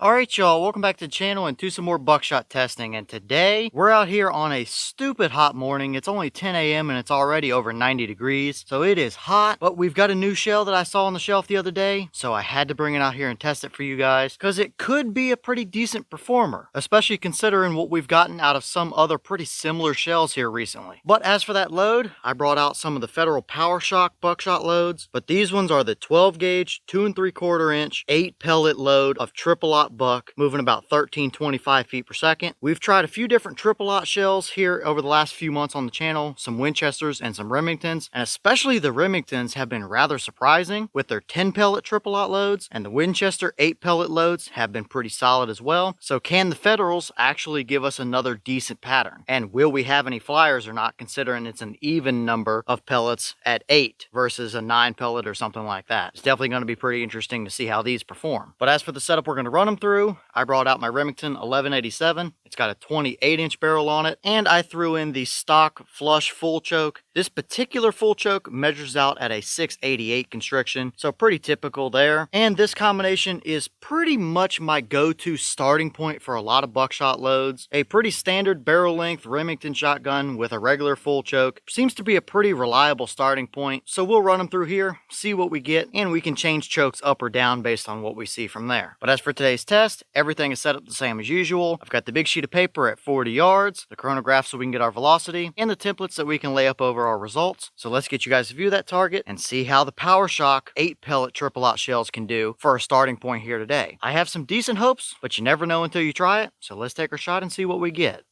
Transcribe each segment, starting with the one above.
Alright y'all, welcome back to the channel and to some more buckshot testing. And today, we're out here on a stupid hot morning. It's only 10 a.m. and it's already over 90 degrees. So it is hot, but we've got a new shell that I saw on the shelf the other day. So I had to bring it out here and test it for you guys, because it could be a pretty decent performer, especially considering what we've gotten out of some other pretty similar shells here recently. But as for that load, I brought out some of the Federal Power-Shok buckshot loads, but these ones are the 12 gauge, 2 3/4 inch, 8 pellet load of triple-aught buck, moving about 1325 feet per second. We've tried a few different triple-aught shells here over the last few months on the channel, some Winchesters and some Remingtons, and especially the Remingtons have been rather surprising with their 10 pellet triple-aught loads, and the Winchester 8 pellet loads have been pretty solid as well. So can the Federals actually give us another decent pattern? And will we have any flyers or not, considering it's an even number of pellets at 8 versus a 9 pellet or something like that? It's definitely going to be pretty interesting to see how these perform. But as for the setup we're going to run them through, I brought out my Remington 1187. It's got a 28-inch barrel on it, and I threw in the stock flush full choke. This particular full choke measures out at a 688 constriction, so pretty typical there. And this combination is pretty much my go-to starting point for a lot of buckshot loads. A pretty standard barrel length Remington shotgun with a regular full choke seems to be a pretty reliable starting point, so we'll run them through here, see what we get, and we can change chokes up or down based on what we see from there. But as for today's test, everything is set up the same as usual. I've got the big sheet of paper at 40 yards, the chronograph so we can get our velocity, and the templates that we can lay up over our results. So let's get you guys to view that target and see how the Power-Shok 8 pellet triple-aught shells can do for a starting point here today. I have some decent hopes, but you never know until you try it. So let's take our shot and see what we get.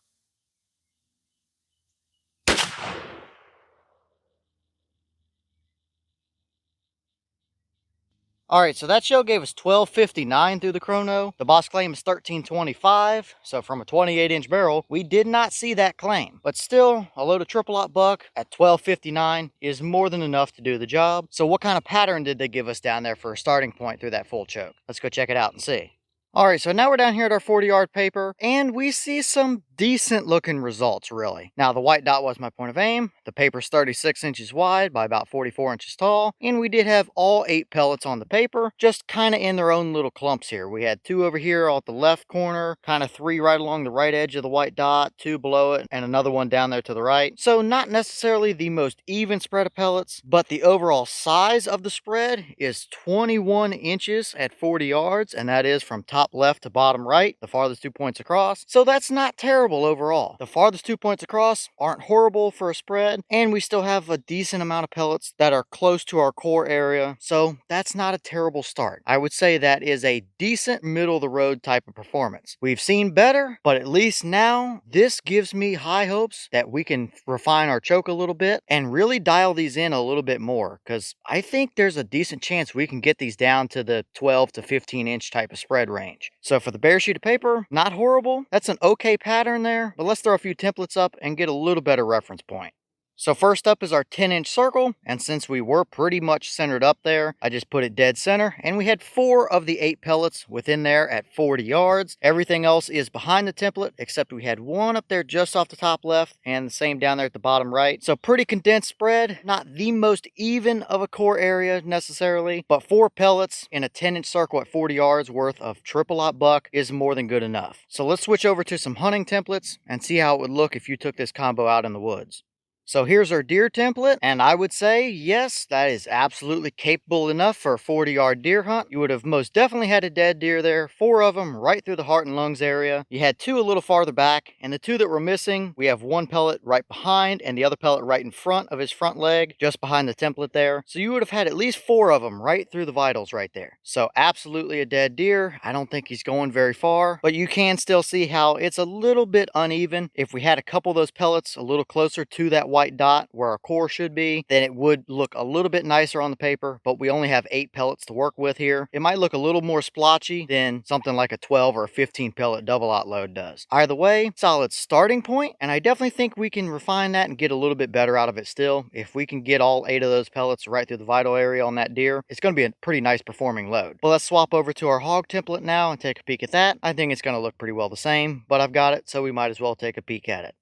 Alright, so that shell gave us 1259 through the chrono. The boss claim is 1325, so from a 28-inch barrel, we did not see that claim. But still, a load of triple-aught buck at 1259 is more than enough to do the job. So what kind of pattern did they give us down there for a starting point through that full choke? Let's go check it out and see. Alright, so now we're down here at our 40-yard paper, and we see some decent looking results, really. Now, the white dot was my point of aim. The paper's 36 inches wide by about 44 inches tall, and we did have all 8 pellets on the paper, just kind of in their own little clumps here. We had 2 over here at the left corner, kind of 3 right along the right edge of the white dot, 2 below it, and another one down there to the right. So not necessarily the most even spread of pellets, but the overall size of the spread is 21 inches at 40 yards, and that is from top left to bottom right, the farthest 2 points across. So that's not terrible overall. The farthest 2 points across aren't horrible for a spread, and we still have a decent amount of pellets that are close to our core area, so that's not a terrible start. I would say that is a decent middle of the road type of performance. We've seen better, but at least now this gives me high hopes that we can refine our choke a little bit and really dial these in a little bit more, because I think there's a decent chance we can get these down to the 12 to 15 inch type of spread range. So for the bare sheet of paper, not horrible. That's an okay pattern there, but let's throw a few templates up and get a little better reference point. So first up is our 10-inch circle, and since we were pretty much centered up there, I just put it dead center, and we had 4 of the 8 pellets within there at 40 yards. Everything else is behind the template, except we had 1 up there just off the top left, and the same down there at the bottom right. So pretty condensed spread, not the most even of a core area necessarily, but 4 pellets in a 10-inch circle at 40 yards worth of triple-aught buck is more than good enough. So let's switch over to some hunting templates and see how it would look if you took this combo out in the woods. So here's our deer template, and I would say, yes, that is absolutely capable enough for a 40-yard deer hunt. You would have most definitely had a dead deer there, 4 of them right through the heart and lungs area. You had 2 a little farther back, and the 2 that were missing, we have 1 pellet right behind and the other pellet right in front of his front leg, just behind the template there. So you would have had at least 4 of them right through the vitals right there. So absolutely a dead deer. I don't think he's going very far, but you can still see how it's a little bit uneven. If we had a couple of those pellets a little closer to that white dot where our core should be, then it would look a little bit nicer on the paper, but we only have 8 pellets to work with here. It might look a little more splotchy than something like a 12 or a 15 pellet double-aught load does. Either way, solid starting point, and I definitely think we can refine that and get a little bit better out of it still. If we can get all 8 of those pellets right through the vital area on that deer, it's going to be a pretty nice performing load. But let's swap over to our hog template now and take a peek at that. I think it's going to look pretty well the same, but I've got it, so we might as well take a peek at it.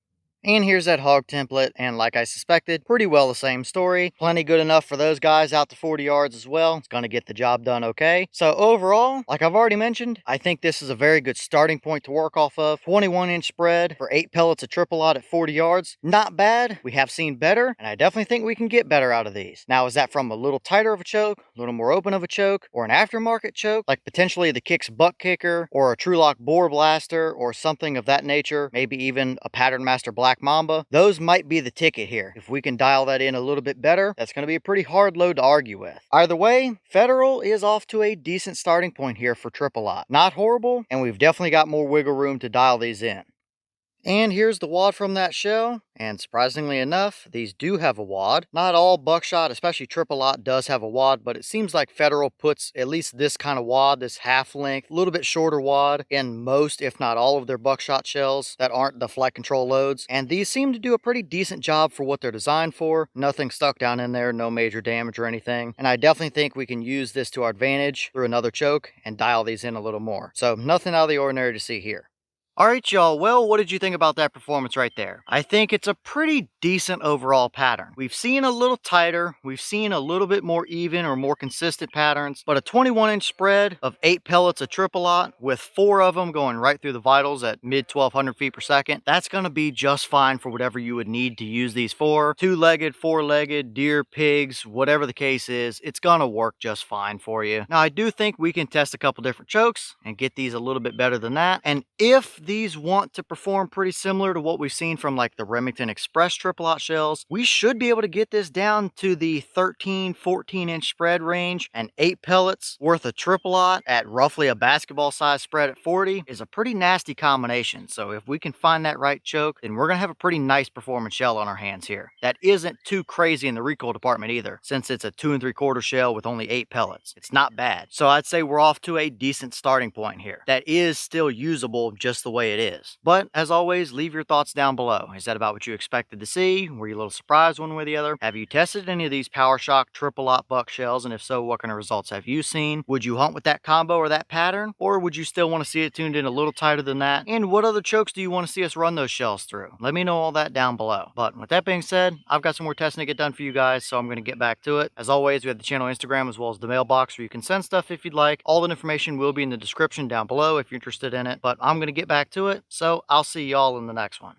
And here's that hog template, and like I suspected, pretty well the same story. Plenty good enough for those guys out to 40 yards as well. It's going to get the job done okay. So overall, like I've already mentioned, I think this is a very good starting point to work off of. 21-inch spread for 8 pellets of triple aught at 40 yards. Not bad. We have seen better, and I definitely think we can get better out of these. Now, is that from a little tighter of a choke, a little more open of a choke, or an aftermarket choke, like potentially the Kicks buck kicker, or a Trulock bore blaster, or something of that nature, maybe even a Pattern Master Black Mamba? Those might be the ticket here. If we can dial that in a little bit better, that's going to be a pretty hard load to argue with. Either way, Federal is off to a decent starting point here for triple aught. Not horrible, and we've definitely got more wiggle room to dial these in. And here's the wad from that shell, and surprisingly enough, these do have a wad. Not all buckshot, especially triple aught, does have a wad, but it seems like Federal puts at least this kind of wad, this half length, a little bit shorter wad, in most, if not all of their buckshot shells that aren't the flight control loads. And these seem to do a pretty decent job for what they're designed for. Nothing stuck down in there, no major damage or anything. And I definitely think we can use this to our advantage through another choke and dial these in a little more. So nothing out of the ordinary to see here. Alright y'all, well, what did you think about that performance right there? I think it's a pretty decent overall pattern. We've seen a little tighter, we've seen a little bit more even or more consistent patterns, but a 21-inch spread of 8 pellets of triple aught with 4 of them going right through the vitals at mid 1200 feet per second, that's going to be just fine for whatever you would need to use these for. 2-legged, 4-legged, deer, pigs, whatever the case is, it's going to work just fine for you. Now, I do think we can test a couple different chokes and get these a little bit better than that, and if these want to perform pretty similar to what we've seen from like the Remington Express triple aught shells, we should be able to get this down to the 13-14-inch spread range, and 8 pellets worth of triple aught at roughly a basketball size spread at 40 is a pretty nasty combination. So if we can find that right choke, then we're gonna have a pretty nice performance shell on our hands here. That isn't too crazy in the recoil department either, since it's a 2 3/4 shell with only 8 pellets. It's not bad. So I'd say we're off to a decent starting point here. That is still usable just the way it is. But as always, leave your thoughts down below. Is that about what you expected to see? Were you a little surprised one way or the other? Have you tested any of these Power-Shok triple aught buck shells? And if so, what kind of results have you seen? Would you hunt with that combo or that pattern? Or would you still want to see it tuned in a little tighter than that? And what other chokes do you want to see us run those shells through? Let me know all that down below. But with that being said, I've got some more testing to get done for you guys, so I'm going to get back to it. As always, we have the channel Instagram as well as the mailbox where you can send stuff if you'd like. All the information will be in the description down below if you're interested in it. But I'm going to get back to it. So I'll see y'all in the next one.